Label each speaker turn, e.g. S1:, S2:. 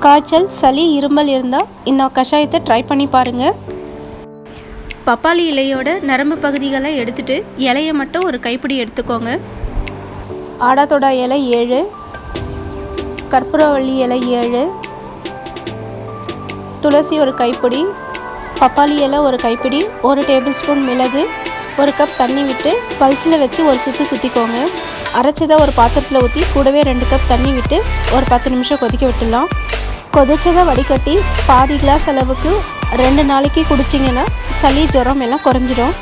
S1: காய்ச்சல், சளி, இருமல் இருந்தால் இந்த கஷாயத்தை ட்ரை பண்ணி பாருங்கள். பப்பாளி இலையோட நரம்பு பகுதிகளை எடுத்துகிட்டு இலையை மட்டும் ஒரு கைப்பிடி எடுத்துக்கோங்க. ஆடாத்தோடா இலை 7, கற்பூரவள்ளி இலை 7, துளசி ஒரு கைப்பிடி, பப்பாளி இலை ஒரு கைப்பிடி, 1 டேபிள் ஸ்பூன் மிளகு, 1 கப் தண்ணி விட்டு பல்ஸில் வச்சு ஒரு சுற்றிக்கோங்க. அரைச்சதை ஒரு பாத்திரத்தில் ஊற்றி கூடவே 2 கப் தண்ணி விட்டு ஒரு 10 நிமிஷம் கொதிக்க விட்டுடலாம். கொதிச்சதை வடிகட்டி பாதி கிளாஸ் அளவுக்கு 2 நாளைக்கு குடிச்சிங்கன்னா சளி, ஜுரம் எல்லாம் குறைஞ்சிடும்.